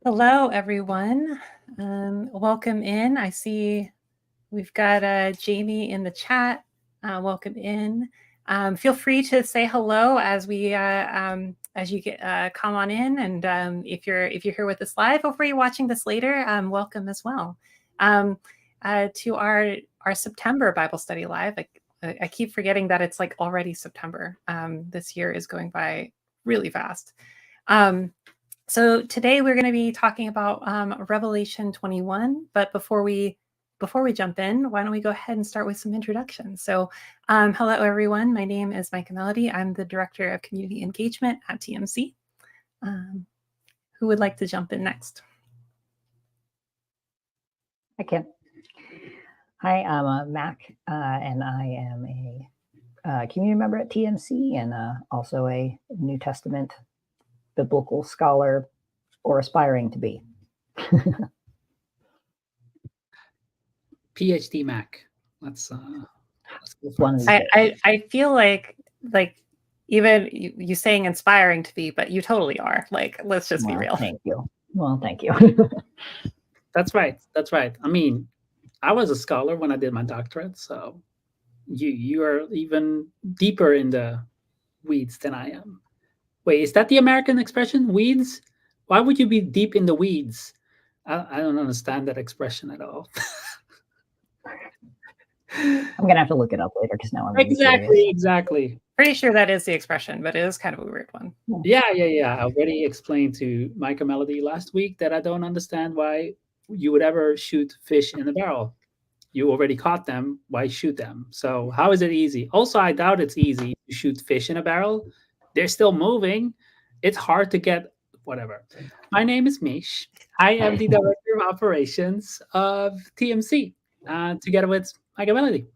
Hello, everyone. Welcome in. I see we've got Jamie in the chat. Welcome in. Feel free to say hello as you come on in, and if you're here with us live, or if you're watching this later, welcome as well to our September Bible Study Live. I keep forgetting that it's like already September. This year is going by really fast. So today we're going to be talking about Revelation 21. But before we before we jump in, why don't we go ahead and start with some introductions? So hello, everyone. My name is Micah Melody. I'm the Director of Community Engagement at TMC. Who would like to jump in next? I can. Hi, I'm Mack, and I am a community member at TMC and also a New Testament biblical scholar, or aspiring to be. PhD Mack. Let's go One of these days. I feel like even you saying inspiring to be, but you totally are. Like, let's just be real. Thank you. Well, thank you. That's right. That's right. I mean, I was a scholar when I did my doctorate, so you are even deeper in the weeds than I am. Wait, is that the American expression, weeds? Why would you be deep in the weeds? I don't understand that expression at all. I'm gonna have to look it up later because now I'm really curious. Exactly. Pretty sure that is the expression, but it is kind of a weird one. Yeah. I already explained to Micah Melody last week that I don't understand why you would ever shoot fish in a barrel. You already caught them. Why shoot them? So how is it easy? Also, I doubt it's easy to shoot fish in a barrel. They're still moving. It's hard to get whatever. My name is Miche. I am the Director of Operations of TMC, together with Micah Melody.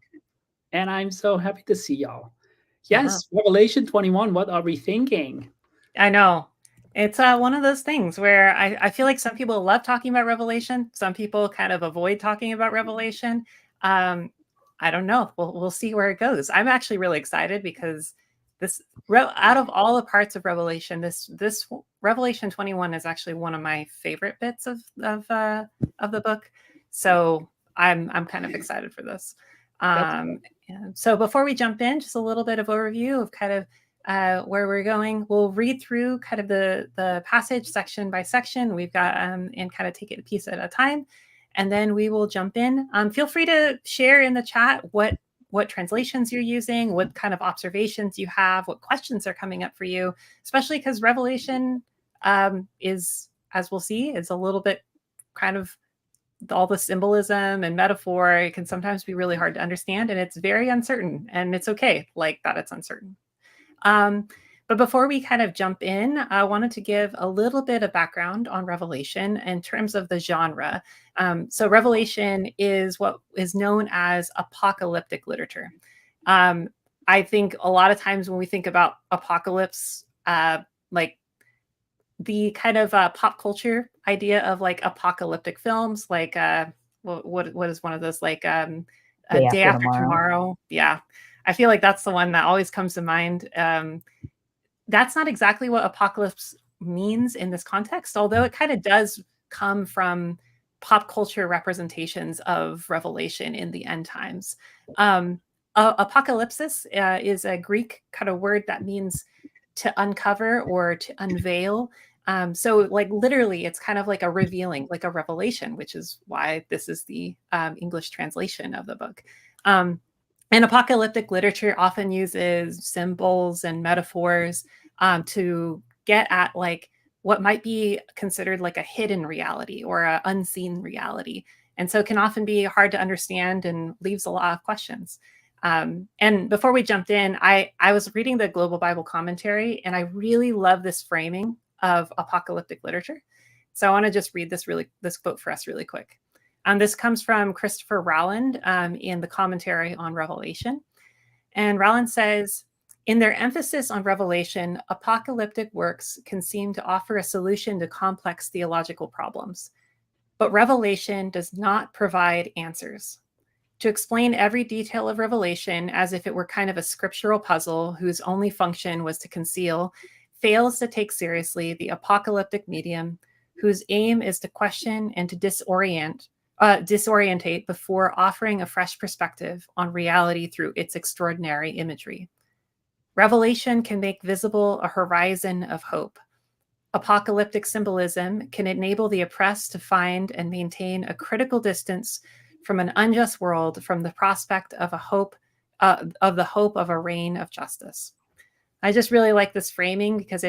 And I'm so happy to see y'all. Yes, Revelation 21, what are we thinking? I know. It's one of those things where I feel like some people love talking about Revelation. Some people kind of avoid talking about Revelation. I don't know. We'll see where it goes. I'm actually really excited because out of all the parts of Revelation, this Revelation 21 is actually one of my favorite bits of the book. So I'm kind of excited for this. So before we jump in, just a little bit of overview of kind of where we're going. We'll read through kind of the passage section by section. We've got and kind of take it a piece at a time, and then we will jump in. Feel free to share in the chat what translations you're using, what kind of observations you have, what questions are coming up for you, especially because Revelation is, as we'll see, is a little bit kind of all the symbolism and metaphor. It can sometimes be really hard to understand, and it's very uncertain, and it's okay like that it's uncertain. But before we kind of jump in, I wanted to give a little bit of background on Revelation in terms of the genre. So Revelation is what is known as apocalyptic literature. I think a lot of times when we think about apocalypse, like the kind of pop culture idea of like apocalyptic films, like what is one of those, like Day After Tomorrow? Yeah, I feel like that's the one that always comes to mind. That's not exactly what apocalypse means in this context, although it kind of does come from pop culture representations of Revelation in the end times. Apocalypsis is a Greek kind of word that means to uncover or to unveil. So like literally it's kind of like a revealing, like a revelation, which is why this is the English translation of the book. And apocalyptic literature often uses symbols and metaphors to get at like what might be considered like a hidden reality or an unseen reality. And so it can often be hard to understand and leaves a lot of questions. And before we jumped in, I was reading the Global Bible Commentary, and I really love this framing of apocalyptic literature. So I want to just read this quote for us really quick. This comes from Christopher Rowland in the commentary on Revelation. And Rowland says, in their emphasis on Revelation, apocalyptic works can seem to offer a solution to complex theological problems. But Revelation does not provide answers. To explain every detail of Revelation as if it were kind of a scriptural puzzle whose only function was to conceal, fails to take seriously the apocalyptic medium whose aim is to question and to disorientate before offering a fresh perspective on reality through its extraordinary imagery. Revelation can make visible a horizon of hope. Apocalyptic symbolism can enable the oppressed to find and maintain a critical distance from an unjust world, from the prospect of the hope of a reign of justice. I just really like this framing because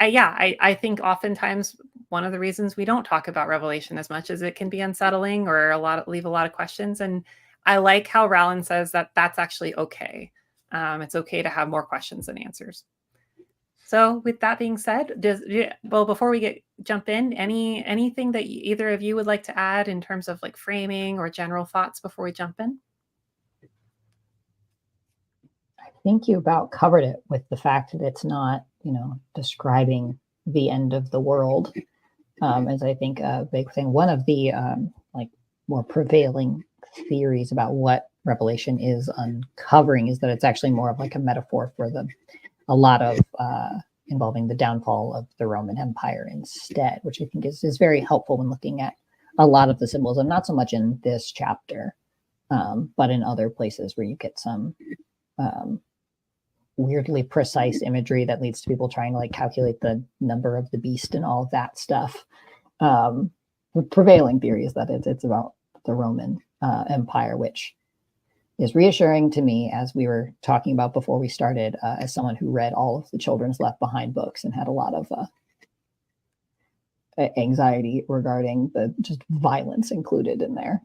I think oftentimes one of the reasons we don't talk about Revelation as much is it can be unsettling or leave a lot of questions. And I like how Rowland says that that's actually okay. It's okay to have more questions than answers. So with that being said, before we jump in, anything that either of you would like to add in terms of like framing or general thoughts before we jump in? I think you about covered it with the fact that it's not, describing the end of the world, as I think a big thing. One of the like more prevailing theories about what Revelation is uncovering is that it's actually more of like a metaphor for a lot of involving the downfall of the Roman Empire instead, which I think is very helpful when looking at a lot of the symbolism, not so much in this chapter, but in other places where you get some weirdly precise imagery that leads to people trying to like calculate the number of the beast and all of that stuff. The prevailing theory is that it's about the Roman Empire, which is reassuring to me, as we were talking about before we started, as someone who read all of the Children's Left Behind books and had a lot of anxiety regarding the just violence included in there.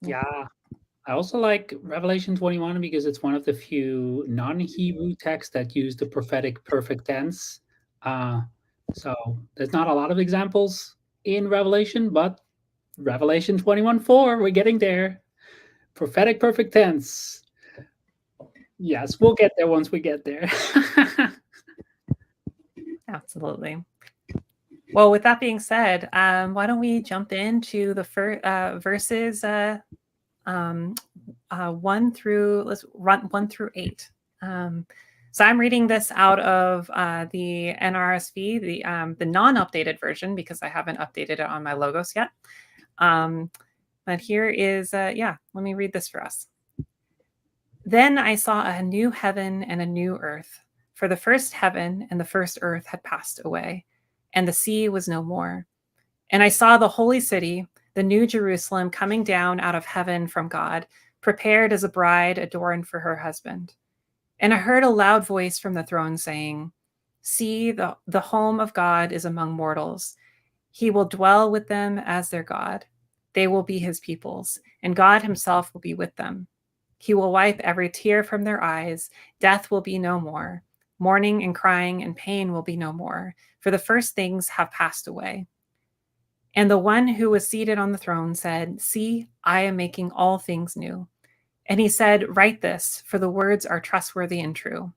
Yeah. I also like Revelation 21 because it's one of the few non-Hebrew texts that use the prophetic perfect tense. So there's not a lot of examples in Revelation, but Revelation 21:4, we're getting there. Prophetic perfect tense. Yes, we'll get there once we get there. Absolutely. Well, with that being said, why don't we jump into the verses 1 through 8. So I'm reading this out of the NRSV, the non-updated version, because I haven't updated it on my logos yet. But here is, let me read this for us. Then I saw a new heaven and a new earth, for the first heaven and the first earth had passed away, and the sea was no more. And I saw the holy city, the new Jerusalem, coming down out of heaven from God, prepared as a bride adorned for her husband. And I heard a loud voice from the throne saying, "See, the home of God is among mortals. He will dwell with them as their God. They will be his peoples, and God himself will be with them. He will wipe every tear from their eyes. Death will be no more. Mourning and crying and pain will be no more, for the first things have passed away." And the one who was seated on the throne said, "See, I am making all things new." And he said, "Write this, for the words are trustworthy and true."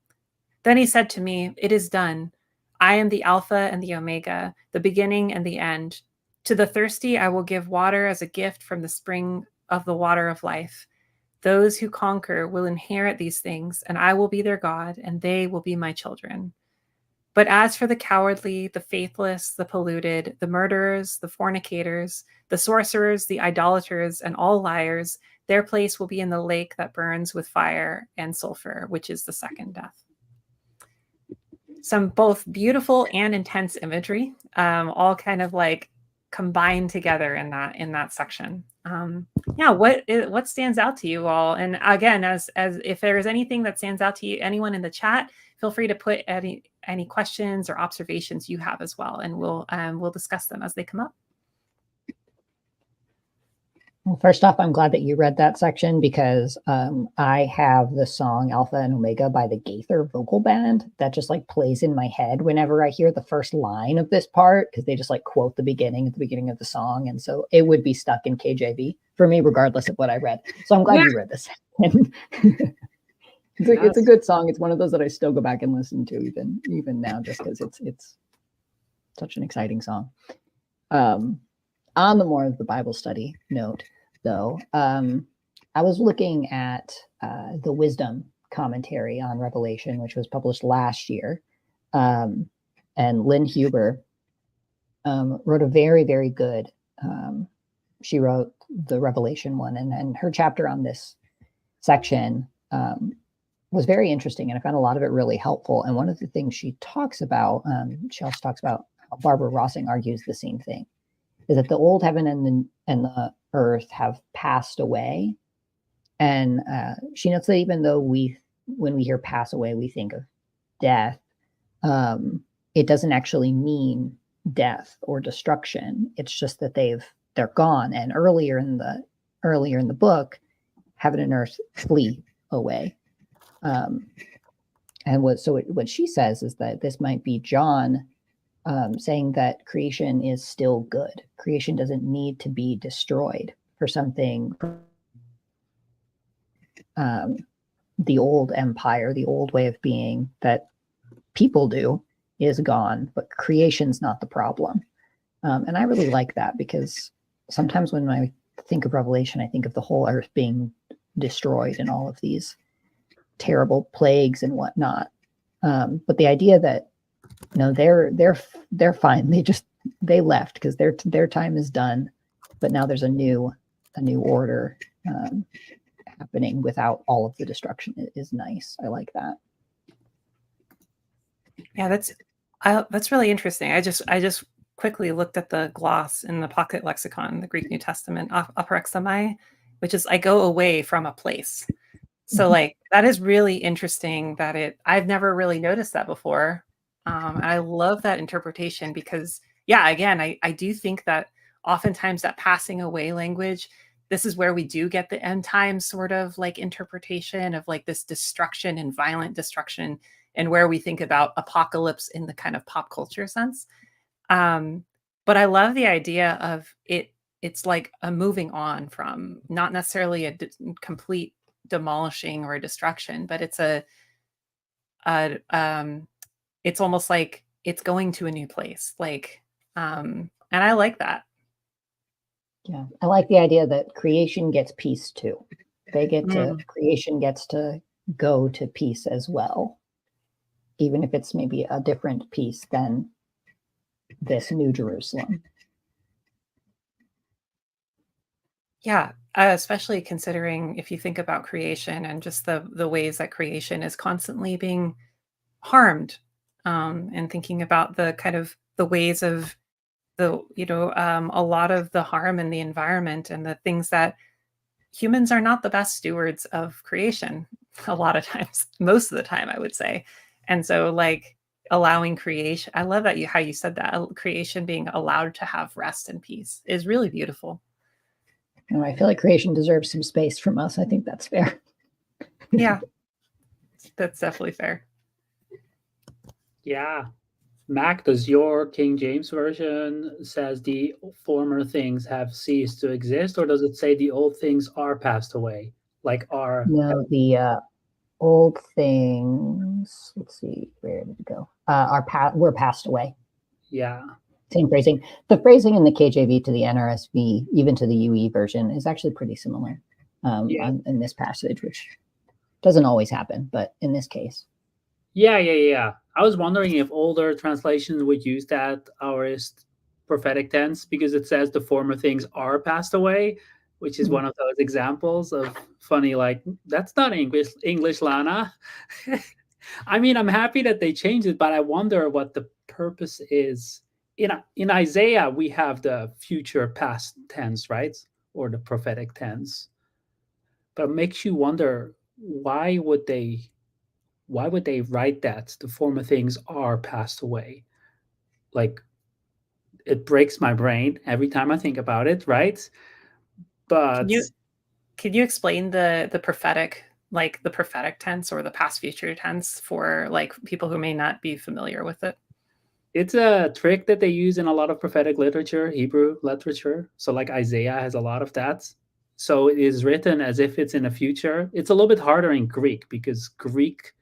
Then he said to me, "It is done. I am the Alpha and the Omega, the beginning and the end. To the thirsty I will give water as a gift from the spring of the water of life. Those who conquer will inherit these things, and I will be their God, and they will be my children. But as for the cowardly, the faithless, the polluted, the murderers, the fornicators, the sorcerers, the idolaters, and all liars, their place will be in the lake that burns with fire and sulfur, which is the second death." Some both beautiful and intense imagery, all kind of like combined together in that section. What stands out to you all? And again, as if there is anything that stands out to you, anyone in the chat, feel free to put any questions or observations you have as well, and we'll discuss them as they come up. Well, first off, I'm glad that you read that section because I have the song Alpha and Omega by the Gaither Vocal Band that just like plays in my head whenever I hear the first line of this part, because they just like quote the beginning at the beginning of the song. And so it would be stuck in KJV for me, regardless of what I read. So I'm glad you read this. It's a good song. It's one of those that I still go back and listen to even now, just because it's such an exciting song. On the more of the Bible study note, though, I was looking at the Wisdom commentary on Revelation, which was published last year. And Lynn Huber wrote a very, very good, she wrote the Revelation one, and her chapter on this section was very interesting, and I found a lot of it really helpful. And one of the things she talks about, she also talks about how Barbara Rossing argues the same thing, is that the old heaven and the earth have passed away. And she notes that even though when we hear pass away, we think of death, it doesn't actually mean death or destruction. It's just that they're gone. And earlier in the book, heaven and earth flee away. And what she says is that this might be John saying that creation is still good. Creation doesn't need to be destroyed for something. The old empire, the old way of being that people do is gone, but creation's not the problem. And I really like that, because sometimes when I think of Revelation, I think of the whole earth being destroyed and all of these terrible plagues and whatnot. But the idea that, they're fine. They left because their time is done, but now there's a new order happening without all of the destruction is nice. I like that. Yeah, that's really interesting. I just quickly looked at the gloss in the Pocket Lexicon, the Greek New Testament, aparexamai, which is I go away from a place. So like that is really interesting I've never really noticed that before. And I love that interpretation because again, I do think that oftentimes that passing away language, this is where we do get the end time sort of like interpretation of like this destruction and violent destruction, and where we think about apocalypse in the kind of pop culture sense. But I love the idea of it. It's like a moving on from not necessarily a complete demolishing or a destruction, but it's it's almost like it's going to a new place. Like, and I like that. Yeah, I like the idea that creation gets peace too. Creation gets to go to peace as well, even if it's maybe a different peace than this New Jerusalem. Yeah, especially considering if you think about creation and just the ways that creation is constantly being harmed, and thinking about the kind of the ways of a lot of the harm in the environment and the things that humans are not the best stewards of creation a lot of times, most of the time, I would say. And so like allowing creation, I love that how you said that, creation being allowed to have rest and peace is really beautiful. I feel like creation deserves some space from us. I think that's fair. Yeah, that's definitely fair. Yeah. Mac, does your King James version says the former things have ceased to exist, or does it say the old things are passed away? Like are No, the old things. Let's see, where did it go? Were passed away. Yeah. Same phrasing. The phrasing in the KJV to the NRSV, even to the UE version, is actually pretty similar in this passage, which doesn't always happen, but in this case. Yeah. I was wondering if older translations would use that aorist prophetic tense, because it says the former things are passed away, which is one of those examples of funny, like, that's not English, Lana. I mean, I'm happy that they changed it, but I wonder what the purpose is. In Isaiah, we have the future past tense, right? Or the prophetic tense. But it makes you wonder, why would they write that the former things are passed away? Like, it breaks my brain every time I think about it, right? But Can you explain the prophetic, like the prophetic tense or the past future tense for like people who may not be familiar with it? it's a trick that they use in a lot of prophetic literature, Hebrew literature. So like Isaiah has a lot of that. So it is written as if it's in the future. It's a little bit harder in Greek, because Greek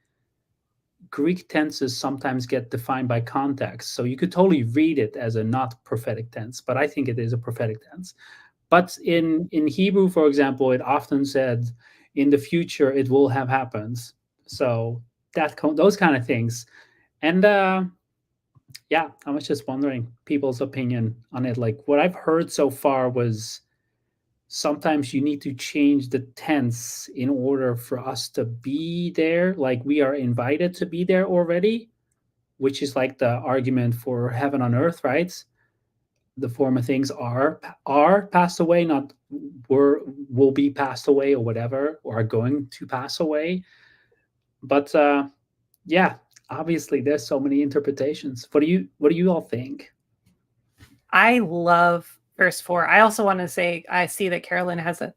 tenses sometimes get defined by context. So you could totally read it as a not prophetic tense, but I think it is a prophetic tense. But in Hebrew, for example, it often said, in the future it will have happened. So those kind of things. And yeah, I was just wondering people's opinion on it. Like, what I've heard so far was sometimes you need to change the tense in order for us to be there. Like, we are invited to be there already, which is like the argument for heaven on earth, right? The former things are passed away, not will be passed away or whatever, or are going to pass away. But yeah, obviously there's so many interpretations. What do you all think? I love verse 4. I also want to say I see that Carolyn has a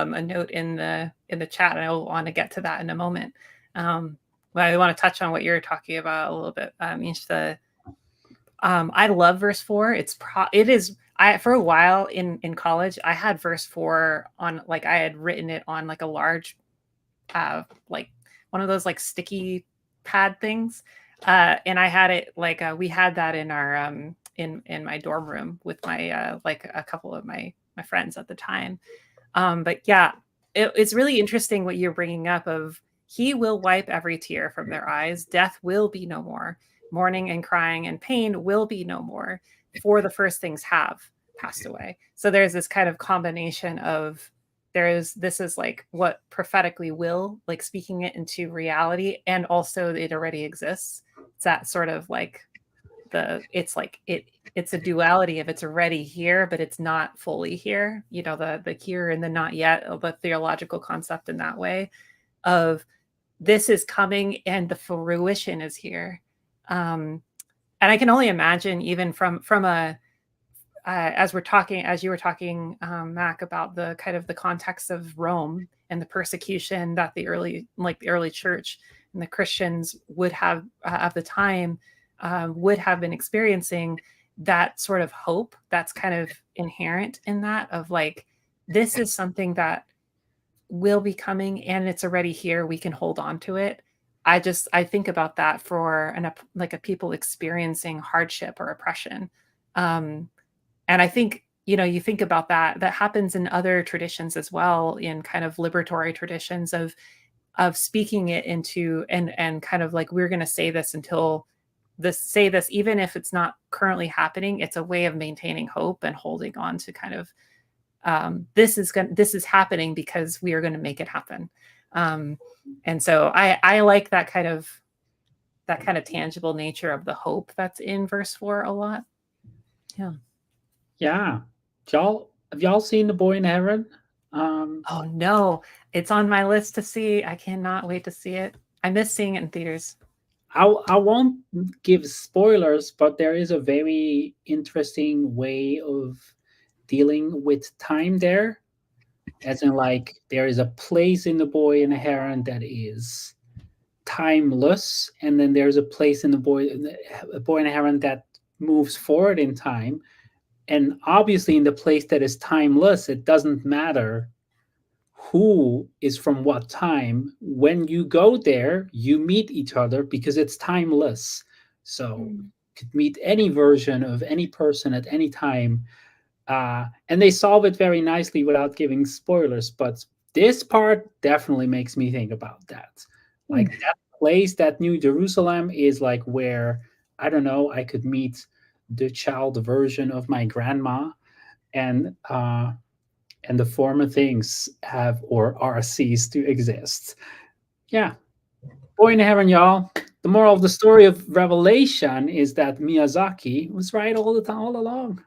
note in the chat, and I will want to get to that in a moment. But I want to touch on what you're talking about a little bit. I love verse 4. It is. For a while in college, I had verse 4 on, like, I had written it on like a large, like one of those like sticky pad things, and I had it like we had that in our in my dorm room with my like a couple of my friends at the time. But yeah, it's really interesting what you're bringing up of he will wipe every tear from their eyes. Death will be no more. Mourning and crying and pain will be no more, for the first things have passed away. So there's this kind of combination of this is like what prophetically will, like speaking it into reality, and also it already exists. It's that sort of like it's a duality of it's already here, but it's not fully here. You know, the here and the not yet, the theological concept in that way of this is coming and the fruition is here. And I can only imagine, even from a as you were talking, Mac, about the kind of the context of Rome and the persecution that the early church and the Christians would have at the time would have been experiencing, that sort of hope that's kind of inherent in that of like, this is something that will be coming and it's already here. We can hold on to it. I think about that for like a people experiencing hardship or oppression. And I think, you think about that happens in other traditions as well, in kind of liberatory traditions of speaking it into, and kind of like, we're going to say this even if it's not currently happening. It's a way of maintaining hope and holding on to kind of, this is happening because we are going to make it happen. And so I like that kind of tangible nature of the hope that's in verse 4 a lot. Yeah. Yeah. Have y'all seen The Boy in Heaven? Oh no, it's on my list to see. I cannot wait to see it. I miss seeing it in theaters. I won't give spoilers, but there is a very interesting way of dealing with time there. As in, like, there is a place in The Boy and the Heron that is timeless, and then there's a place in The Boy and the Heron that moves forward in time. And obviously, in the place that is timeless, it doesn't matter who is from what time. When you go there, you meet each other because it's timeless. So you could meet any version of any person at any time. And they solve it very nicely without giving spoilers. But this part definitely makes me think about that. Like, that place, that New Jerusalem, is like where, I don't know, I could meet the child version of my grandma, and the former things have or are ceased to exist. Yeah. Boy in Heaven, y'all. The moral of the story of Revelation is that Miyazaki was right all the time, all along.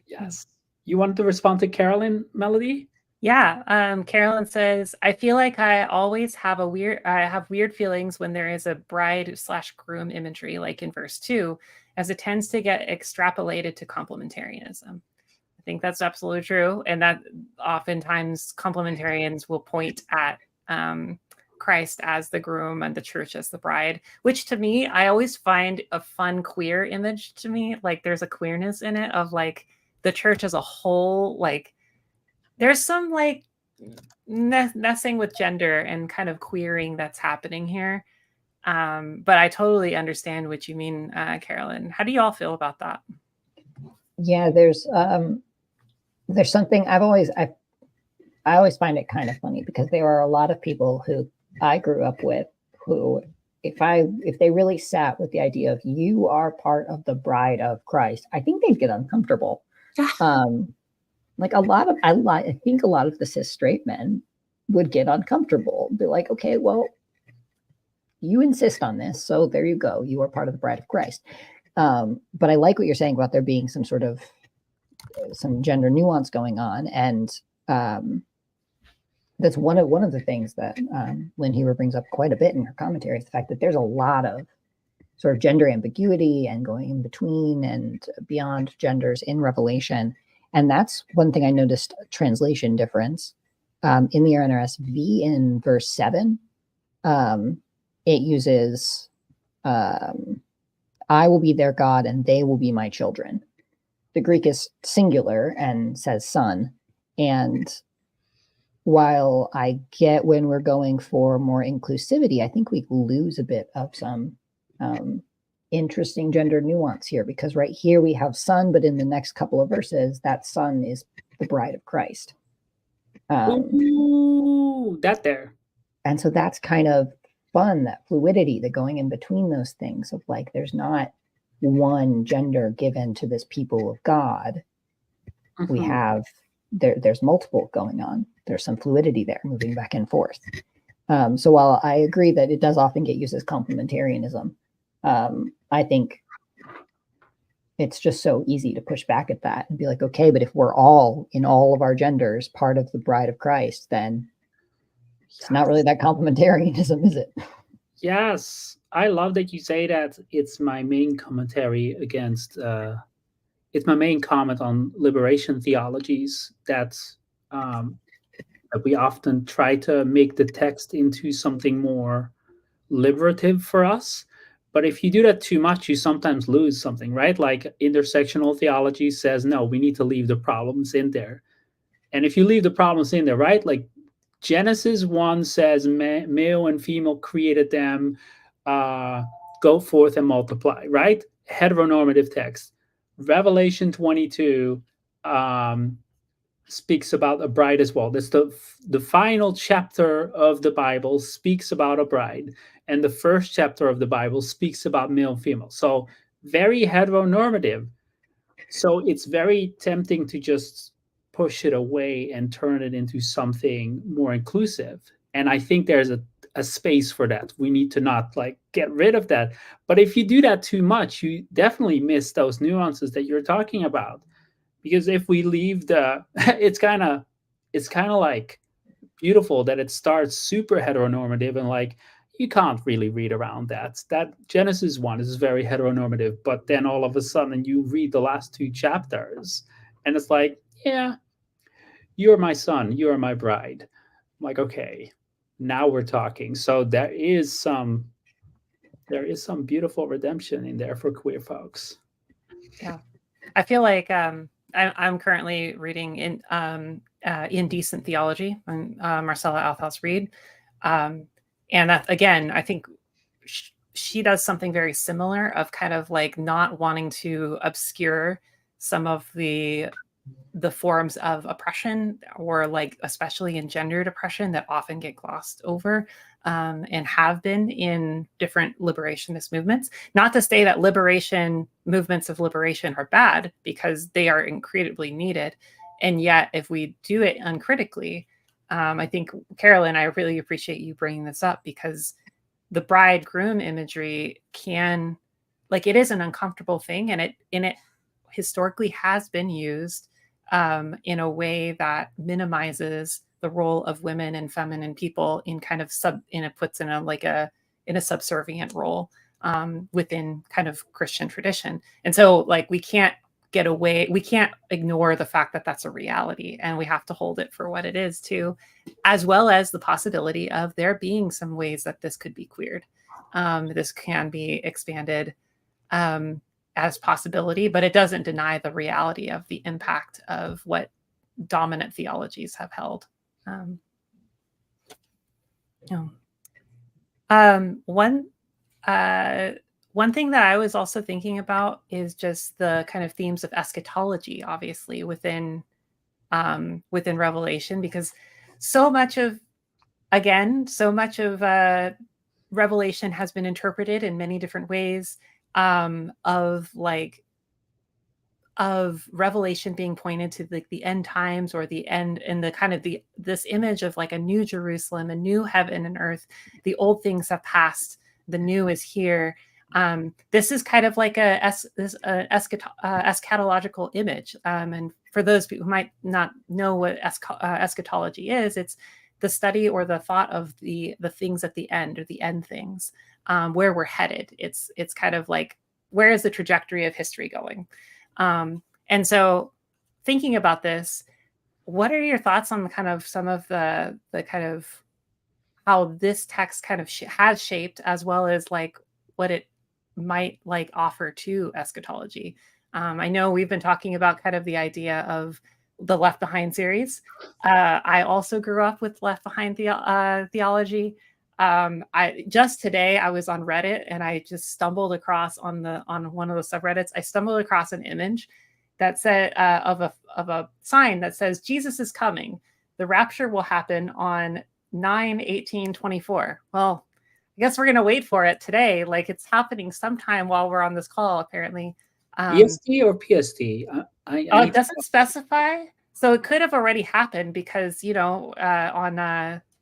Yes. You wanted to respond to Carolyn, Melody? Yeah. Carolyn says, I feel like I have weird feelings when there is a bride/groom imagery, like in verse 2, as it tends to get extrapolated to complementarianism. I think that's absolutely true. And that oftentimes complementarians will point at Christ as the groom and the church as the bride, which to me, I always find a fun queer image to me. Like, there's a queerness in it of like the church as a whole. Like, there's some like messing with gender and kind of queering that's happening here. But I totally understand what you mean, Carolyn. How do you all feel about that? Yeah, there's something I always find it kind of funny, because there are a lot of people who I grew up with who, if they really sat with the idea of you are part of the bride of Christ, I think they'd get uncomfortable. Like I think a lot of the cis straight men would get uncomfortable. Be like, okay, well, you insist on this, so there you go. You are part of the bride of Christ. But I like what you're saying about there being some sort of some gender nuance going on, and that's one of the things that Lynn Huber brings up quite a bit in her commentary, is the fact that there's a lot of sort of gender ambiguity and going in between and beyond genders in Revelation. And that's one thing I noticed, translation difference. In the NRSV, in verse 7, it uses, I will be their God and they will be my children. The Greek is singular and says son. And while I get when we're going for more inclusivity, I think we lose a bit of some interesting gender nuance here, because right here we have son, but in the next couple of verses, that son is the bride of Christ. Ooh, that there. And so that's kind of fun, that fluidity, the going in between those things of like, there's not one gender given to this people of God. Mm-hmm. We have, there's multiple going on. There's some fluidity there, moving back and forth. So while I agree that it does often get used as complementarianism, I think it's just so easy to push back at that and be like, okay, but if we're all in all of our genders part of the bride of Christ, then it's not really that complementarianism, is it? Yes, I love that you say that. It's my main commentary against, it's my main comment on liberation theologies, that we often try to make the text into something more liberative for us. But if you do that too much, you sometimes lose something, right? Like intersectional theology says, no, we need to leave the problems in there. And if you leave the problems in there, right? Like Genesis 1 says male and female created them, go forth and multiply, right? Heteronormative text. Revelation 22 speaks about a bride as well. That's the final chapter of the Bible speaks about a bride. And the first chapter of the Bible speaks about male and female. So very heteronormative. So it's very tempting to just push it away and turn it into something more inclusive. And I think there's a space for that. We need to not like get rid of that. But if you do that too much, you definitely miss those nuances that you're talking about. Because if we leave it's kind of like beautiful that it starts super heteronormative, and like you can't really read around that. That Genesis 1 is very heteronormative, but then all of a sudden you read the last 2 chapters and it's like, yeah, you're my son, you're my bride. I'm like, okay, now we're talking. So there is some beautiful redemption in there for queer folks. Yeah, I feel like I'm currently reading in Indecent Theology on Marcella Althaus Reed, and that, again, I think she does something very similar of kind of like not wanting to obscure some of the forms of oppression, or like especially in gendered oppression, that often get glossed over and have been in different liberationist movements. Not to say that movements of liberation are bad, because they are incredibly needed. And yet, if we do it uncritically, I think, Carolyn, I really appreciate you bringing this up, because the bridegroom imagery can, like, it is an uncomfortable thing, and it historically has been used in a way that minimizes the role of women and feminine people in kind of puts in a subservient role within kind of Christian tradition. And so, like, we can't ignore the fact that that's a reality, and we have to hold it for what it is too, as well as the possibility of there being some ways that this could be queered. This can be expanded as possibility, but it doesn't deny the reality of the impact of what dominant theologies have held. One thing that I was also thinking about is just the kind of themes of eschatology, obviously within Revelation, because so much of Revelation has been interpreted in many different ways, of Revelation being pointed to the end times, or the end, and the kind of this image of like a new Jerusalem, a new heaven and earth. The old things have passed, the new is here. This is kind of like a eschatological image. And for those people who might not know what eschatology is, it's the study or the thought of the things at the end, or the end things, where we're headed. It's kind of like, where is the trajectory of history going? And so thinking about this, what are your thoughts on kind of some of the kind of how this text kind of has shaped, as well as like what it might like offer to eschatology? I know we've been talking about kind of the idea of the Left Behind series. I also grew up with Left Behind theology. I just today I was on Reddit, and I just stumbled across on one of the subreddits. I stumbled across an image that said of a sign that says Jesus is coming. The rapture will happen on 9/18/24. Well, I guess we're gonna wait for it today. Like, it's happening sometime while we're on this call, apparently. EST or PST? It doesn't specify, so it could have already happened, because on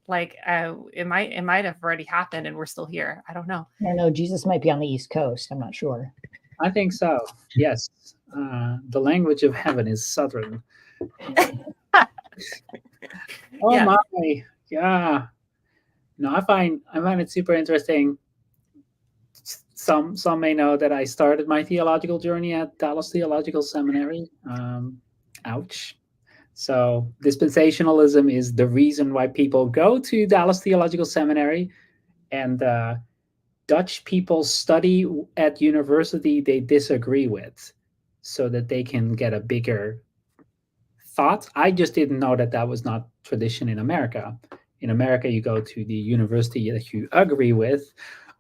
it might have already happened and we're still here. I don't know. I don't know. Jesus might be on the East Coast. I'm not sure. I think so. Yes. The language of heaven is Southern. Oh Yeah. my, yeah. No, I find it super interesting. Some may know that I started my theological journey at Dallas Theological Seminary. Ouch. So dispensationalism is the reason why people go to Dallas Theological Seminary, and Dutch people study at university they disagree with, so that they can get a bigger thought. I just didn't know that was not tradition in America. In America, you go to the university that you agree with,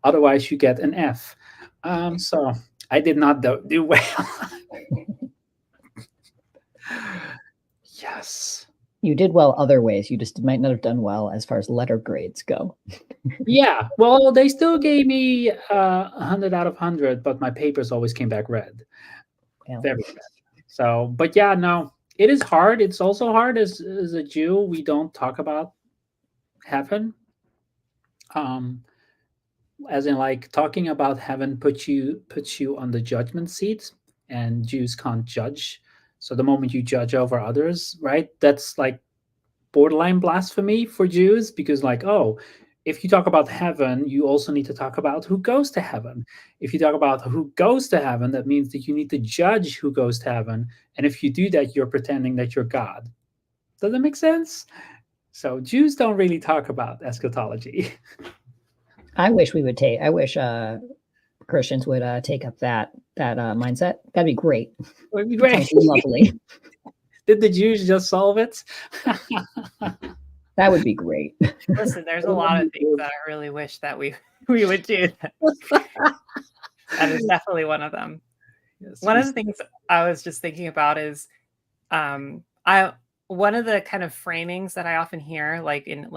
otherwise you get an F. So I did not do well. Yes. You did well other ways. You just might not have done well as far as letter grades go. Yeah. Well, they still gave me 100 out of 100, but my papers always came back red. Yeah. Very red. So, but yeah, no, it is hard. It's also hard as a Jew. We don't talk about heaven. As in, like, talking about heaven puts you on the judgment seat, and Jews can't judge. So the moment you judge over others, right, that's like borderline blasphemy for Jews, because, like, oh, if you talk about heaven, you also need to talk about who goes to heaven. If you talk about who goes to heaven, that means that you need to judge who goes to heaven. And if you do that, you're pretending that you're God. Does that make sense? So Jews don't really talk about eschatology. I wish Christians would take up that mindset. That'd be great. Would be great. Lovely. Did the Jews just solve it? That would be great. Listen, there's a lot of things that I really wish that we would do. That is definitely one of them. Yes, one of the things I was just thinking about is one of the kind of framings that I often hear, like in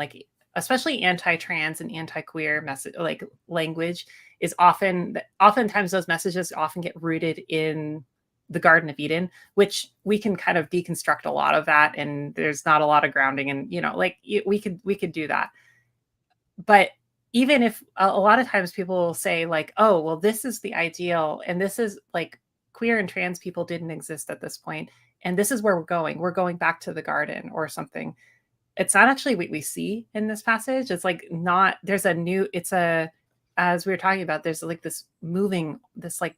especially anti-trans and anti-queer message, like language, is oftentimes those messages often get rooted in the Garden of Eden, which we can kind of deconstruct a lot of that, and there's not a lot of grounding, and we could do that. But even if a lot of times people will say, like, oh, well, this is the ideal, and this is like queer and trans people didn't exist at this point, and this is where we're going back to the garden or something. It's not actually what we see in this passage. It's like not, there's a new, as we were talking about, there's like this moving, this like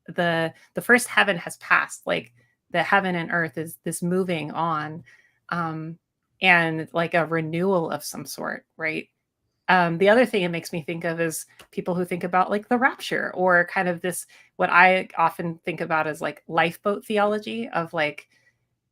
the first heaven has passed, like the heaven and earth is this moving on, and like a renewal of some sort, right? The other thing it makes me think of is people who think about like the rapture, or kind of this, what I often think about as like lifeboat theology of like,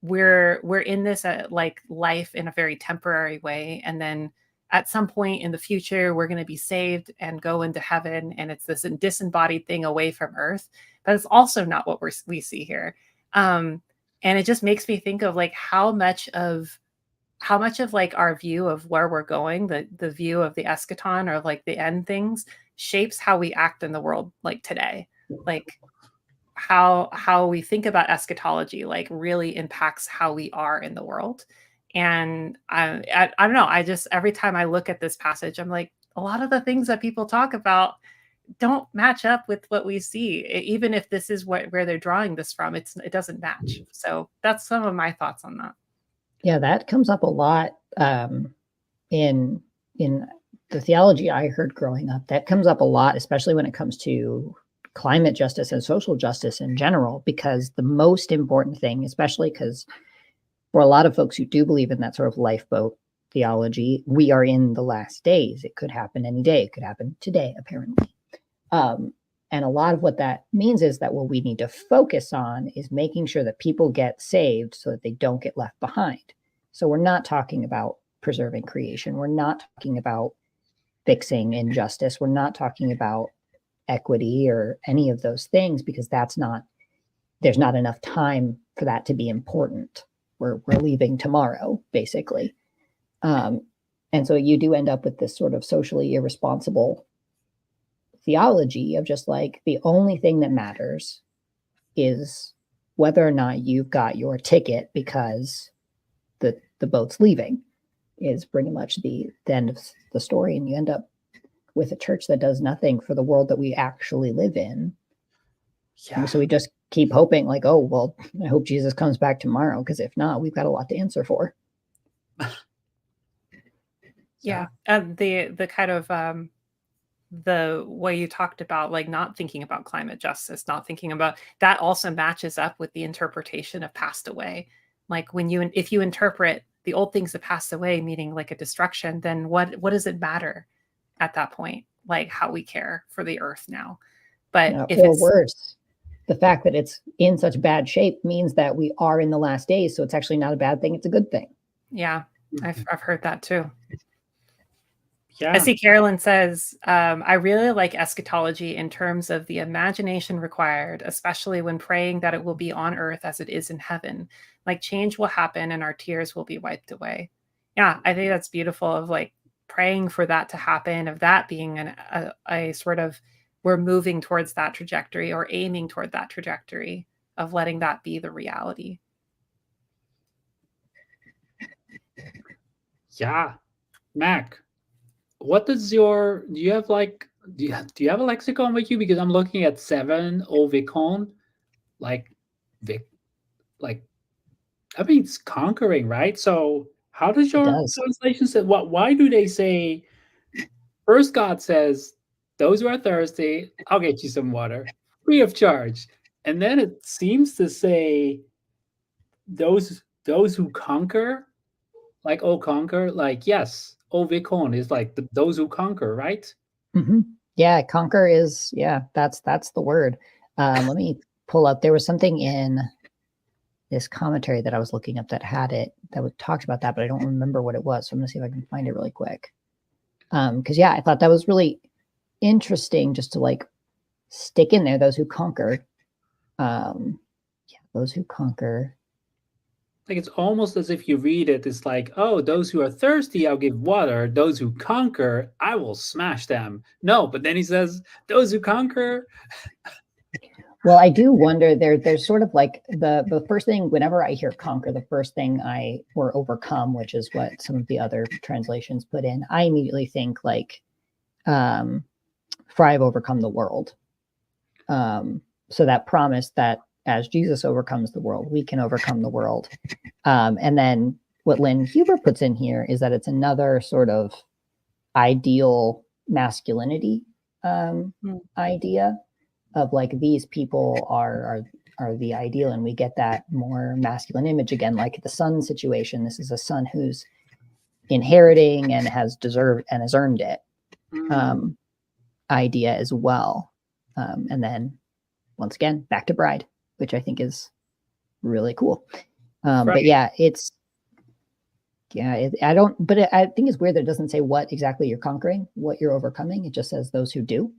we're in this like life in a very temporary way, and then at some point in the future we're going to be saved and go into heaven, and it's this disembodied thing away from earth. But it's also not what we see here, and it just makes me think of like how much of like our view of where we're going, the view of the eschaton, or like the end things, shapes how we act in the world, like today. Like how we think about eschatology like really impacts how we are in the world. And I don't know, I just, every time I look at this passage, I'm like, a lot of the things that people talk about don't match up with what we see, even if this is where they're drawing this from. It doesn't match. So that's some of my thoughts on that. Yeah, that comes up a lot in the theology I heard growing up, that comes up a lot, especially when it comes to climate justice and social justice in general, because the most important thing, especially because for a lot of folks who do believe in that sort of lifeboat theology, we are in the last days. It could happen any day. It could happen today, apparently. And a lot of what that means is that what we need to focus on is making sure that people get saved so that they don't get left behind. So we're not talking about preserving creation. We're not talking about fixing injustice. We're not talking about equity or any of those things, because there's not enough time for that to be important. We're leaving tomorrow, basically. And so you do end up with this sort of socially irresponsible theology of just like, the only thing that matters is whether or not you've got your ticket, because the boat's leaving, is pretty much the end of the story. And you end up with a church that does nothing for the world that we actually live in. Yeah. So we just keep hoping, like, oh, well, I hope Jesus comes back tomorrow, because if not, we've got a lot to answer for. Yeah. The kind of the way you talked about, like, not thinking about climate justice, not thinking about that, also matches up with the interpretation of passed away. Like, if you interpret the old things that passed away, meaning like a destruction, then what does it matter at that point? Like, how we care for the earth now. But if it's worse, the fact that it's in such bad shape means that we are in the last days. So it's actually not a bad thing. It's a good thing. Yeah, I've heard that too. Yeah. I see Carolyn says, I really like eschatology in terms of the imagination required, especially when praying that it will be on earth as it is in heaven. Like, change will happen and our tears will be wiped away. Yeah, I think that's beautiful, of like praying for that to happen, of that being a sort of, we're moving towards that trajectory, or aiming toward that trajectory of letting that be the reality. Yeah. Mac, what does do you have a lexicon with you? Because I'm looking at 7 Ovicon, like I mean, it's conquering, right? So how does your translation say, why do they say, first God says, those who are thirsty, I'll get you some water free of charge. And then it seems to say those who conquer, like, oh, conquer, like, yes, Ovicon is like those who conquer, right? Mm-hmm. Yeah, conquer is, that's the word. Let me pull up. There was something in this commentary that I was looking up that had it, that talked about that, but I don't remember what it was. So I'm gonna see if I can find it really quick. Because I thought that was really interesting, just to like stick in there those who conquer. Those who conquer. Like, it's almost as if you read it, it's like, oh, those who are thirsty, I'll give water. Those who conquer, I will smash them. No, but then he says, those who conquer. Well, I do wonder, there's sort of like the first thing, whenever I hear conquer, the first thing or overcome, which is what some of the other translations put in, I immediately think like, for I've overcome the world. So that promise that as Jesus overcomes the world, we can overcome the world. And then what Lynn Huber puts in here is that it's another sort of ideal masculinity idea of like, these people are the ideal, and we get that more masculine image again, like the son situation. This is a son who's inheriting and has deserved and has earned it idea as well. And then once again, back to bride, which I think is really cool. Right. But yeah, I think it's weird that it doesn't say what exactly you're conquering, what you're overcoming. It just says those who do.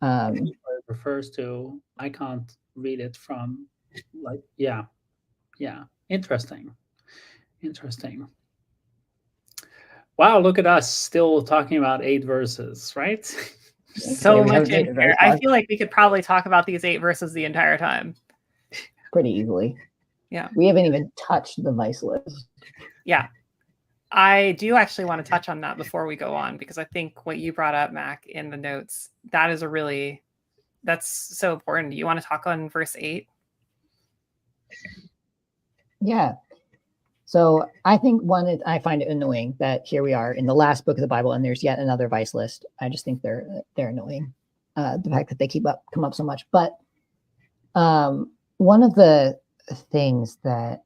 It refers to, I can't read it from, like, yeah. Interesting. Wow, look at us still talking about 8 verses, right? So much in here. I feel like we could probably talk about these 8 verses the entire time. Pretty easily. Yeah. We haven't even touched the vice list. Yeah. I do actually want to touch on that before we go on, because I think what you brought up, Mac, in the notes, that's so important. Do you want to talk on verse 8? Yeah. So I think I find it annoying that here we are in the last book of the Bible and there's yet another vice list. I just think they're annoying. The fact that they come up so much. But one of the things that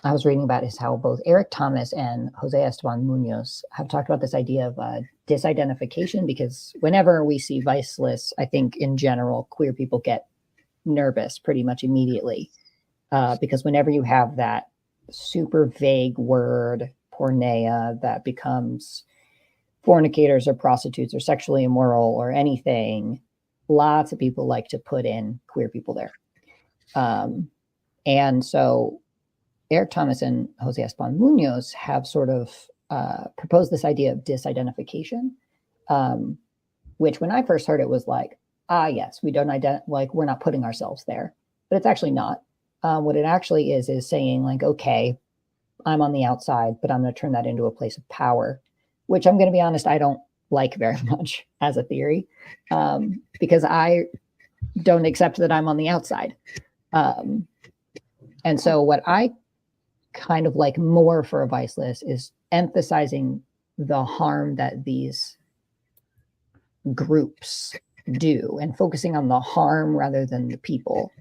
I was reading about is how both Eric Thomas and Jose Esteban Munoz have talked about this idea of disidentification, because whenever we see vice lists, I think in general, queer people get nervous pretty much immediately. Because whenever you have that super vague word, porneia, that becomes fornicators or prostitutes or sexually immoral or anything, lots of people like to put in queer people there. And so Eric Thomas and Jose Esteban Munoz have sort of proposed this idea of disidentification, which when I first heard it was like, yes, we don't we're not putting ourselves there, but it's actually not. What it actually is saying like, okay, I'm on the outside, but I'm going to turn that into a place of power, which I'm going to be honest, I don't like very much as a theory, because I don't accept that I'm on the outside. And so what I kind of like more for a vice list is emphasizing the harm that these groups do and focusing on the harm rather than the people.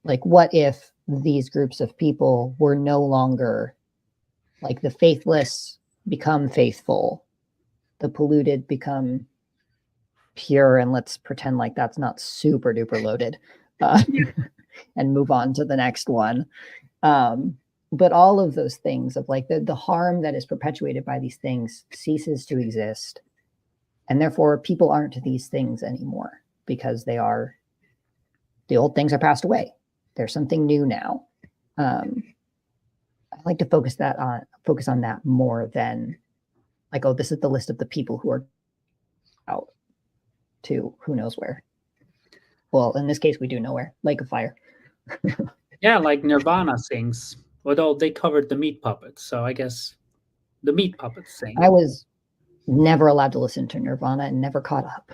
Like, what if these groups of people were no longer, like, the faithless become faithful, the polluted become pure, and let's pretend like that's not super duper loaded, and move on to the next one. But all of those things of like the harm that is perpetuated by these things ceases to exist. And therefore people aren't these things anymore, because the old things are passed away. There's something new now. I like to focus on that more than like, oh, this is the list of the people who are out to who knows where. Well, in this case, we do know where. Lake of Fire. Yeah, like Nirvana sings, although they covered the Meat Puppets, so I guess the Meat Puppets sing. I was never allowed to listen to Nirvana and never caught up.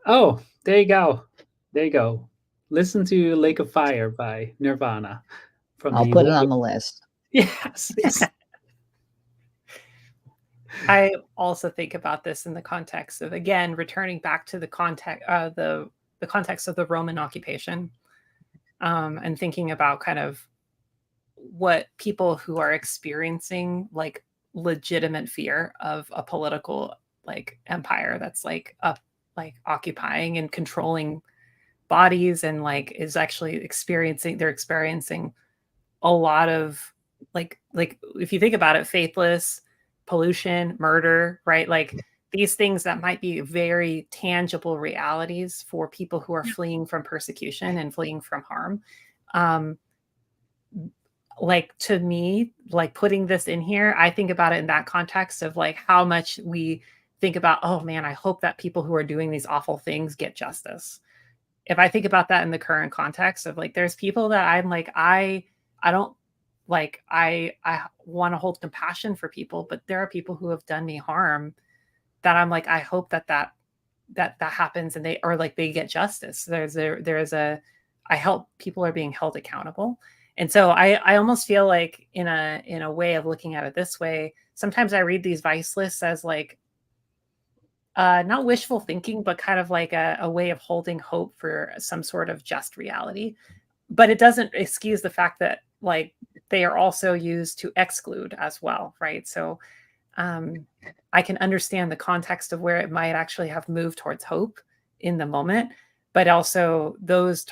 Oh, there you go. There you go. Listen to Lake of Fire by Nirvana. I'll put it on the list. Yes. I also think about this in the context of, again, returning back to the context, the context of the Roman occupation, and thinking about kind of what people who are experiencing like legitimate fear of a political like empire that's like occupying and controlling bodies, and like is actually experiencing a lot of like if you think about it, faithless, pollution, murder, right? Like these things that might be very tangible realities for people who are fleeing from persecution and fleeing from harm. Like, to me, like putting this in here, I think about it in that context of like how much we think about, oh man, I hope that people who are doing these awful things get justice. If I think about that in the current context of like, there's people that I'm like, I don't like, I want to hold compassion for people, but there are people who have done me harm that I'm like, I hope that happens and they get justice. I help people are being held accountable. And so I almost feel like in a way of looking at it this way, sometimes I read these vice lists as like, not wishful thinking, but kind of like a way of holding hope for some sort of just reality. But it doesn't excuse the fact that like they are also used to exclude as well, right? So I can understand the context of where it might actually have moved towards hope in the moment, but also those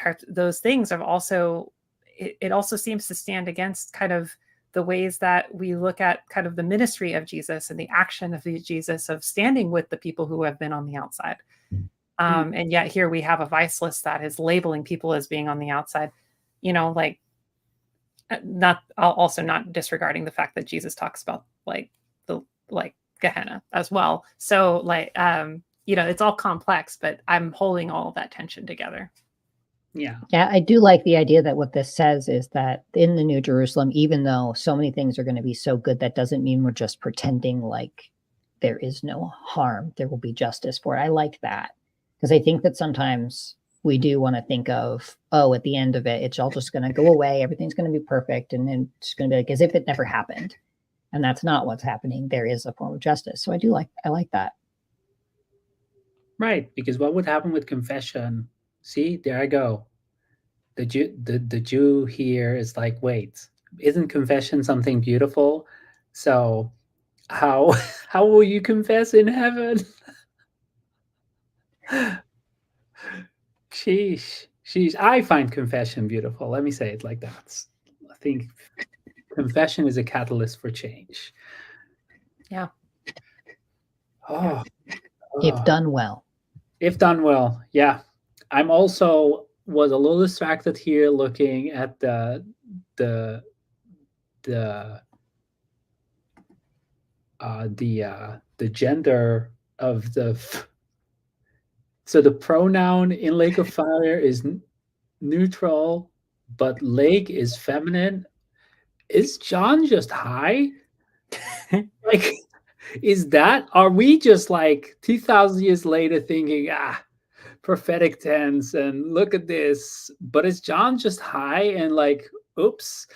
things have also, it also seems to stand against kind of the ways that we look at kind of the ministry of Jesus and the action of Jesus of standing with the people who have been on the outside. And yet here we have a vice list that is labeling people as being on the outside, like also not disregarding the fact that Jesus talks about like Gehenna as well. So like, it's all complex, but I'm holding all of that tension together. Yeah, I do like the idea that what this says is that in the New Jerusalem, even though so many things are going to be so good, that doesn't mean we're just pretending like there is no harm. There will be justice for it. I like that, because I think that sometimes we do want to think of, oh, at the end of it, it's all just going to go away. Everything's going to be perfect. And then it's going to be like as if it never happened. And that's not what's happening. There is a form of justice. So I like that. Right, because what would happen with confession? See, there I go. The Jew here is like, wait, isn't confession something beautiful? So how how will you confess in heaven? Sheesh. Sheesh. I find confession beautiful. Let me say it like that. I think confession is a catalyst for change. Yeah. Oh, If done well. If done well, yeah. I'm also was a little distracted here looking at the the the gender of so the pronoun in Lake of Fire is neutral, but Lake is feminine. Is John just high? Like, are we just like 2,000 years later thinking, prophetic tense and look at this, but is John just high and like, oops?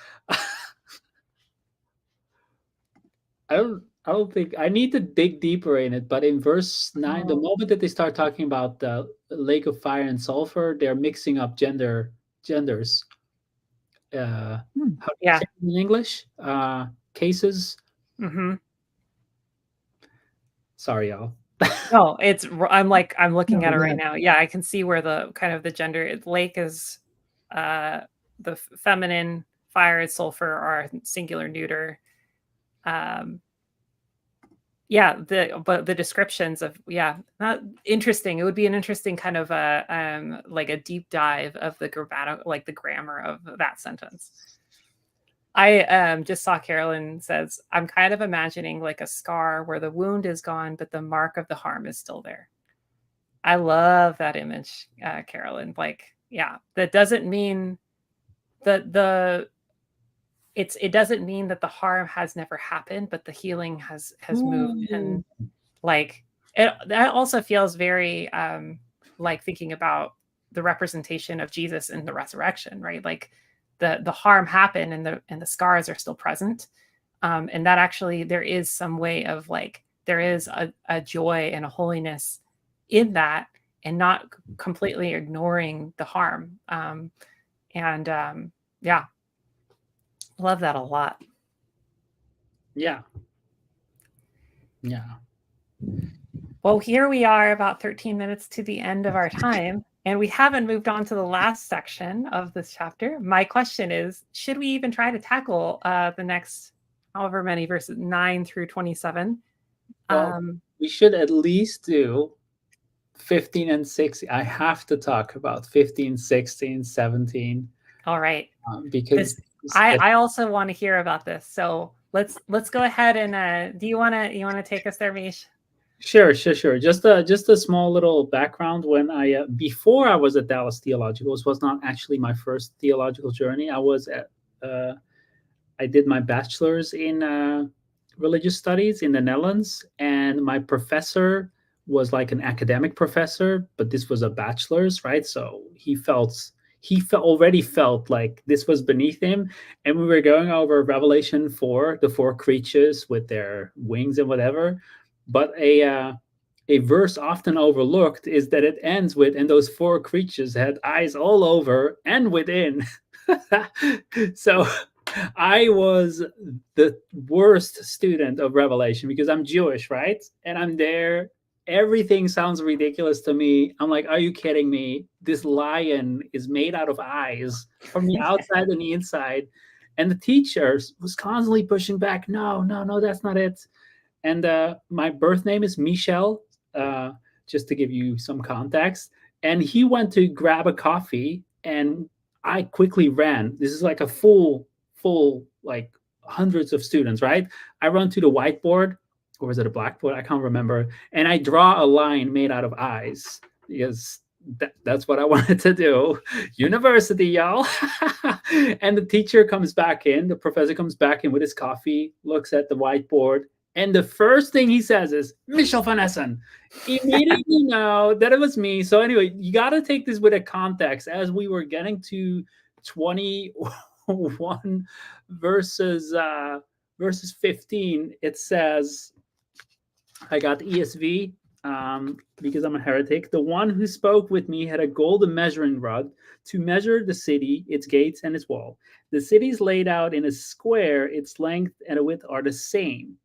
I don't think I need to dig deeper in it, but in verse 9, the moment that they start talking about the lake of fire and sulfur, they're mixing up genders. How do you Yeah. say it in English? Cases. Mm-hmm. Sorry, y'all. No, I'm looking No, at it right yeah. now. Yeah, I can see where the kind of the gender lake is the feminine, fire and sulfur are singular neuter. Yeah, but the descriptions of not interesting. It would be an interesting kind of like a deep dive of the like the grammar of that sentence. I just saw Carolyn says, I'm kind of imagining like a scar where the wound is gone, but the mark of the harm is still there. I love that image, Carolyn. Like, yeah, that doesn't mean that it doesn't mean that the harm has never happened, but the healing has moved. And like that also feels very like thinking about the representation of Jesus in the resurrection, right? Like the harm happened and the scars are still present. And that actually there is some way of like there is a joy and a holiness in that and not completely ignoring the harm. Yeah, love that a lot. Yeah. Well, here we are about 13 minutes to the end of our time, and we haven't moved on to the last section of this chapter. My question is, should we even try to tackle the next however many verses 9 through 27? Well, we should at least do 15 and 16. I have to talk about 15, 16, 17. All right. Because I also want to hear about this. So let's go ahead and do you want to take us there, Miche? Sure. Just a small little background. When I before I was at Dallas Theological, this was not actually my first theological journey. I did my bachelor's in religious studies in the Netherlands, and my professor was like an academic professor, but this was a bachelor's, right? So he already felt like this was beneath him, and we were going over Revelation 4, the 4 creatures with their wings and whatever. But a verse often overlooked is that it ends with, and those 4 creatures had eyes all over and within. So I was the worst student of Revelation because I'm Jewish, right? And I'm there. Everything sounds ridiculous to me. I'm like, are you kidding me? This lion is made out of eyes from the outside and the inside. And the teacher was constantly pushing back. No, that's not it. And my birth name is Michelle, just to give you some context. And he went to grab a coffee, and I quickly ran. This is like a full, like hundreds of students, right? I run to the whiteboard, or is it a blackboard? I can't remember. And I draw a line made out of eyes because that's what I wanted to do. University, y'all. And the teacher comes back in, the professor comes back in with his coffee, looks at the whiteboard, And the first thing he says is Michel van Essen. Immediately know that it was me. So anyway, you got to take this with a context. As we were getting to 21 versus 15, it says, I got ESV because I'm a heretic. The one who spoke with me had a golden measuring rod to measure the city, its gates, and its wall. The city is laid out in a square. Its length and width are the same.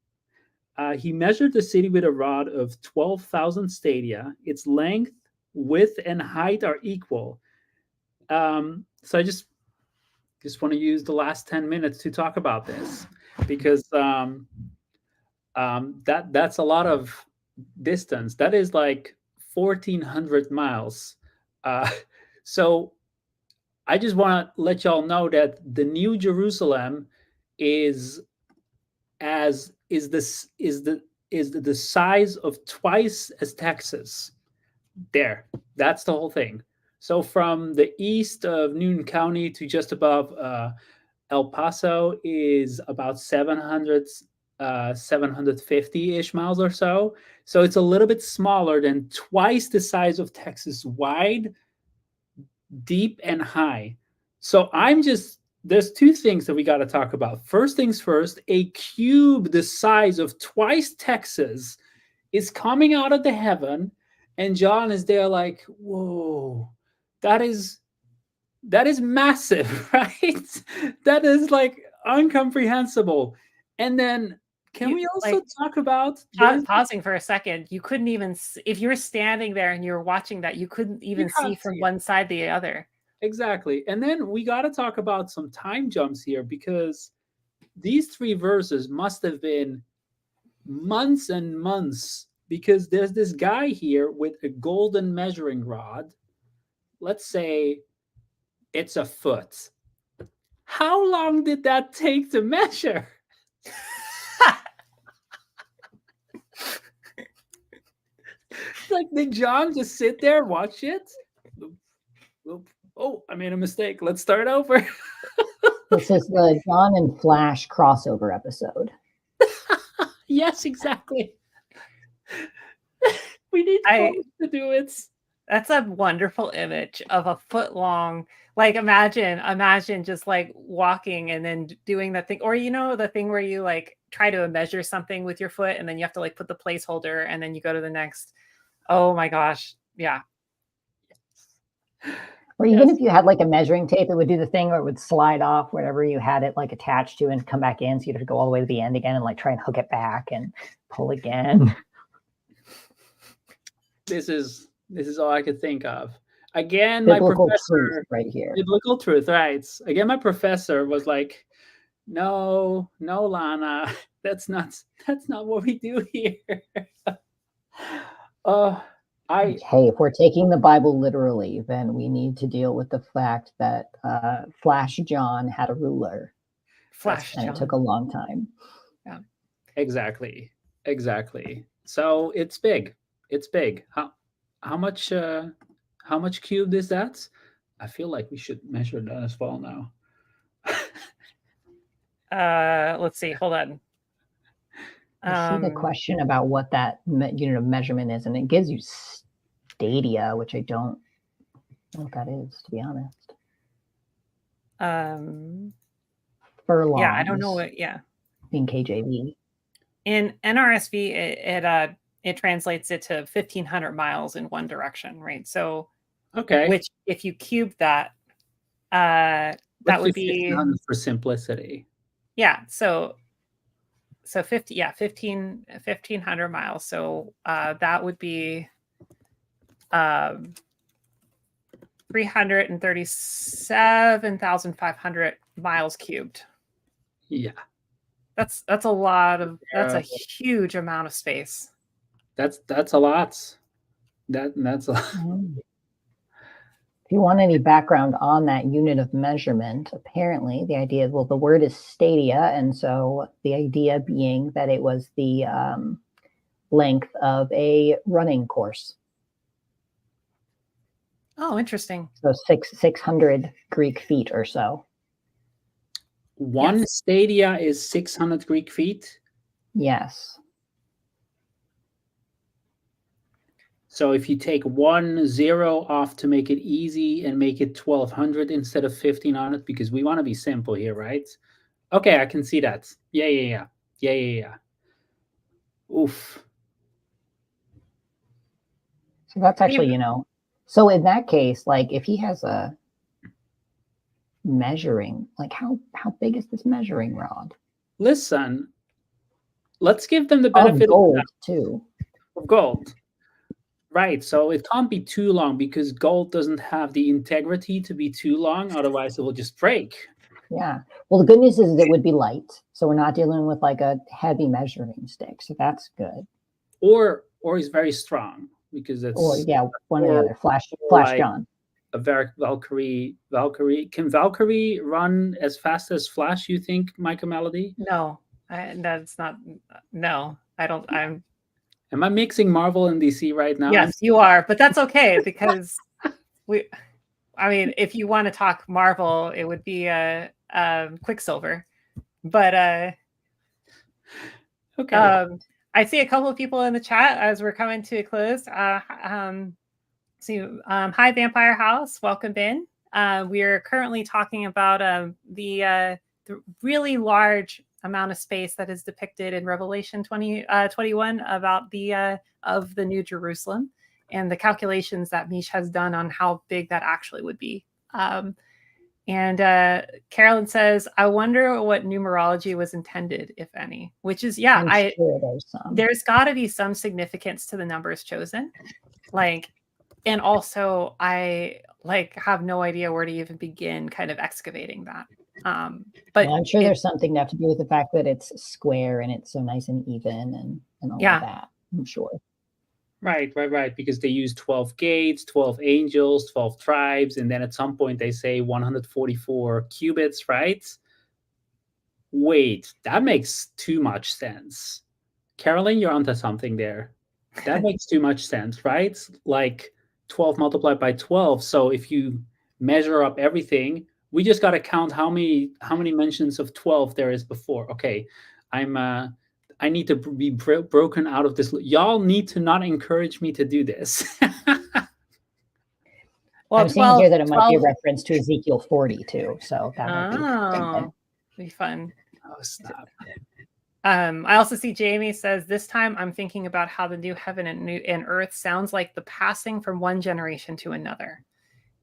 He measured the city with a rod of 12,000 stadia. Its length, width, and height are equal. So I just want to use the last 10 minutes to talk about this because that's a lot of distance. That is like 1,400 miles. So I just want to let y'all know that the New Jerusalem is the size of twice as Texas. There, that's the whole thing. So from the east of Newton County to just above El Paso is about 750-ish miles or so. So it's a little bit smaller than twice the size of Texas, wide, deep, and high. So there's two things that we got to talk about. First things first, a cube the size of twice Texas is coming out of the heaven, and John is there like, whoa, that is massive, right? That is like incomprehensible. And then can we also talk about pausing for a second? You couldn't even, if you were standing there and you were watching that, you couldn't even see from one side to the other. Exactly. And then we got to talk about some time jumps here because these 3 verses must have been months and months because there's this guy here with a golden measuring rod. Let's say it's a foot. How long did that take to measure? Like, did John just sit there, watch it? Oh, I made a mistake. Let's start over. This is the John and Flash crossover episode. Yes, exactly. We need to do it. That's a wonderful image of a foot long. Like imagine just like walking and then doing that thing, or the thing where you like try to measure something with your foot and then you have to like put the placeholder and then you go to the next. Oh my gosh. Yeah. Or even if you had like a measuring tape, it would do the thing where it would slide off whatever you had it like attached to and come back in. So you'd have to go all the way to the end again and like try and hook it back and pull again. This is all I could think of. Again, biblical my professor truth right here. Biblical truth, right? Again, my professor was like, "No, Lana, that's not what we do here." Hey, if we're taking the Bible literally, then we need to deal with the fact that Flash John had a ruler. And it took a long time. Yeah, exactly. So it's big. How much cubed is that? I feel like we should measure that as well now. Let's see. Hold on. I see the question about what that unit of measurement is, and it gives you stadia, which I don't know what that is, to be honest. Furlongs. Yeah, I don't know what. Yeah. In KJV. In NRSV, it translates it to 1,500 miles in one direction, right? So, okay. Which, if you cube that, that would be for simplicity. Yeah. So 1,500 miles. So that would be 337,500 miles cubed. Yeah. That's a lot of. That's a huge amount of space. That's a lot. That's a. If you want any background on that unit of measurement, apparently the idea, the word is stadia, and so the idea being that it was the length of a running course. Oh, interesting. So 600 Greek feet or so. One stadia is 600 Greek feet? Yes. So if you take 1 0 off to make it easy and make it 1200 instead of 1500, because we want to be simple here, right? Okay, I can see that. Yeah. Oof. So that's actually, so in that case, like if he has a measuring, like how big is this measuring rod? Listen, let's give them the Of benefit gold too. of gold. Right, so it can't be too long because gold doesn't have the integrity to be too long, otherwise it will just break. Yeah. Well, the good news is it would be light, so we're not dealing with like a heavy measuring stick, so that's good. Or he's very strong because it's Or yeah, one or the other. Flash like John. a Valkyrie. Can Valkyrie run as fast as Flash, you think, Micah Melody? No, that's not. No, I don't. Am I mixing Marvel and DC right now? Yes, you are, but that's okay because I mean, if you want to talk Marvel, it would be Quicksilver. But okay. I see a couple of people in the chat as we're coming to a close. Hi, Vampire House, welcome in. We are currently talking about the really large amount of space that is depicted in Revelation 21 about the of the New Jerusalem and the calculations that Miche has done on how big that actually would be. And Carolyn says, I wonder what numerology was intended, if any, which is, yeah, I'm sure there's got to be some significance to the numbers chosen. Like, and also I have no idea where to even begin kind of excavating that. But well, I'm sure there's something to have to do with the fact that it's square and it's so nice and even and all of that. I'm sure. Right. Because they use 12 gates, 12 angels, 12 tribes, and then at some point they say 144 cubits, right? Wait, that makes too much sense. Carolyn, you're onto something there. That makes too much sense, right? Like 12 multiplied by 12. So if you measure up everything, we just got to count how many mentions of 12 there is before. Okay, I need to be broken out of this. Y'all need to not encourage me to do this. Well, I'm seeing here that it might be a reference to Ezekiel 40 too. So that might be fun. Oh, stop. I also see Jamie says, this time I'm thinking about how the new heaven and earth sounds like the passing from one generation to another.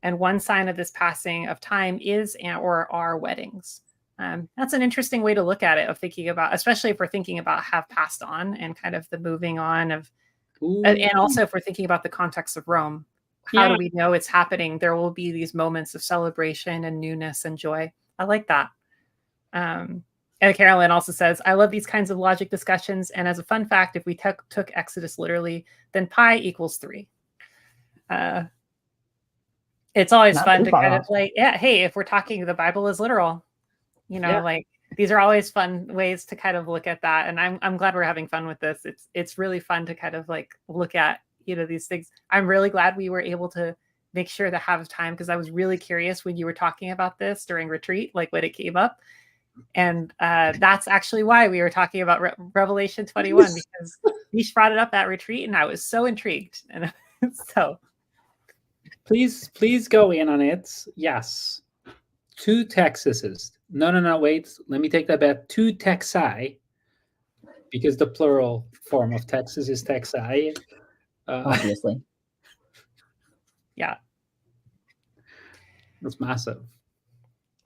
And one sign of this passing of time is or are weddings. That's an interesting way to look at it, of thinking about, especially if we're thinking about have passed on and kind of the moving on of, and also if we're thinking about the context of Rome, how do we know it's happening? There will be these moments of celebration and newness and joy. I like that. And Carolyn also says, I love these kinds of logic discussions. And as a fun fact, if we took Exodus literally, then pi equals 3. It's always fun to kind of hey, if we're talking the Bible is literal, these are always fun ways to kind of look at that. And I'm glad we're having fun with this. It's really fun to kind of look at, these things. I'm really glad we were able to make sure to have time, because I was really curious when you were talking about this during retreat, when it came up. And that's actually why we were talking about Revelation 21, because Miche brought it up at retreat and I was so intrigued. And so please go in on it. Yes. 2 Texases. No, wait. Let me take that back. 2 Texai, because the plural form of Texas is Texai. Obviously. Yeah. That's massive.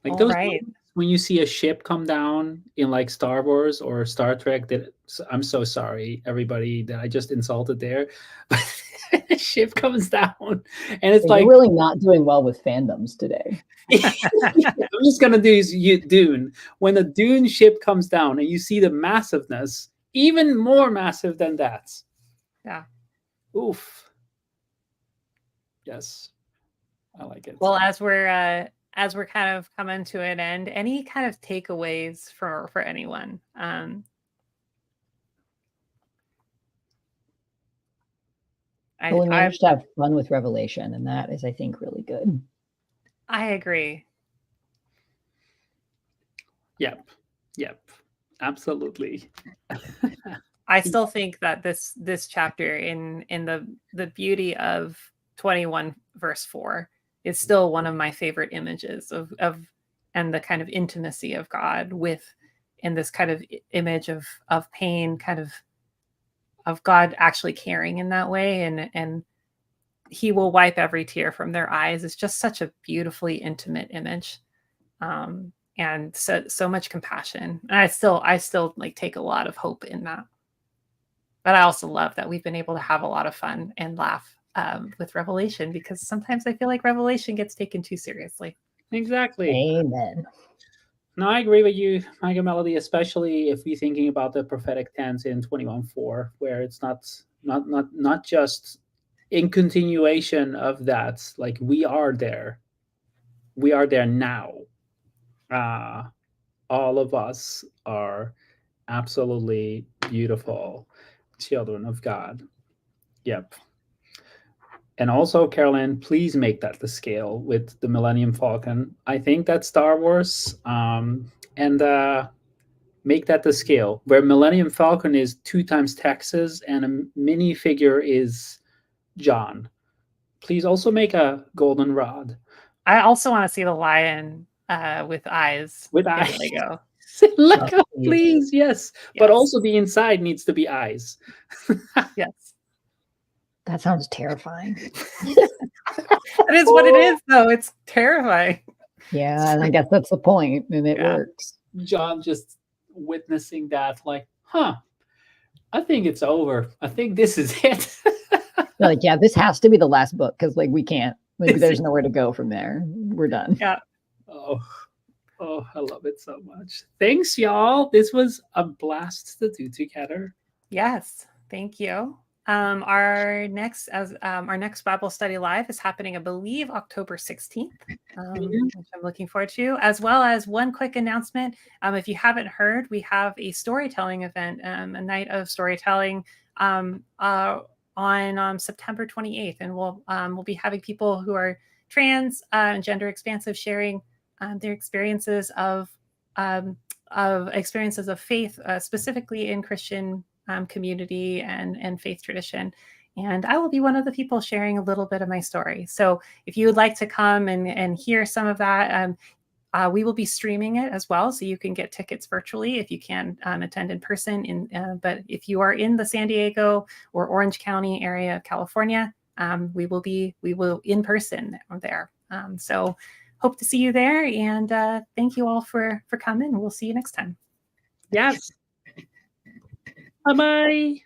Right. When you see a ship come down in Star Wars or Star Trek, that I'm so sorry, everybody, that I just insulted there. But the ship comes down and it's you're really not doing well with fandoms today. I'm just gonna do Dune. When the Dune ship comes down and you see the massiveness, even more massive than that. Yeah. Oof. Yes. I like it. Well, as we're kind of coming to an end, any kind of takeaways for anyone? We managed to have fun with Revelation, and that is, I think, really good. I agree. Yep. Absolutely. I still think that this chapter in the beauty of 21 verse 4 is still one of my favorite images of and the kind of intimacy of God with in this kind of image of pain, kind of God actually caring in that way, and he will wipe every tear from their eyes. It's just such a beautifully intimate image. And so much compassion. And I still like take a lot of hope in that. But I also love that we've been able to have a lot of fun and laugh with Revelation, because sometimes I feel like Revelation gets taken too seriously. Exactly. Amen. No, I agree with you, Micah Melody, especially if we're thinking about the prophetic tense in 21:4, where it's not just in continuation of that, like we are there now. All of us are absolutely beautiful children of God. Yep. And also, Carolyn, please make that the scale with the Millennium Falcon. I think that's Star Wars. And make that the scale where Millennium Falcon is 2 times Texas and a minifigure is John. Please also make a golden rod I also want to see the lion with eyes. with in eyes. Lego. Lego, please, yes. But Yes. also the inside needs to be eyes. Yes. That sounds terrifying. It is what it is, though. It's terrifying. Yeah, and I guess that's the point, and it Yeah. works. John just witnessing that, like, I think it's over. I think this is it. They're like, yeah, this has to be the last book because like we can't. Like, there's nowhere to go from there. We're done. Yeah. Oh, I love it so much. Thanks, y'all. This was a blast to do together. Yes. Thank you. Our next Bible study live is happening, I believe, October 16th, which I'm looking forward to, as well as one quick announcement. If you haven't heard, we have a storytelling event, a night of storytelling on September 28th, and we'll be having people who are trans and gender expansive sharing their experiences of faith, specifically in Christian community and faith tradition. And I will be one of the people sharing a little bit of my story. So if you would like to come and hear some of that, we will be streaming it as well, so you can get tickets virtually if you can attend in person. But if you are in the San Diego or Orange County area of California, we will in person there. So hope to see you there, and thank you all for coming. We'll see you next time. Yes. Bye-bye.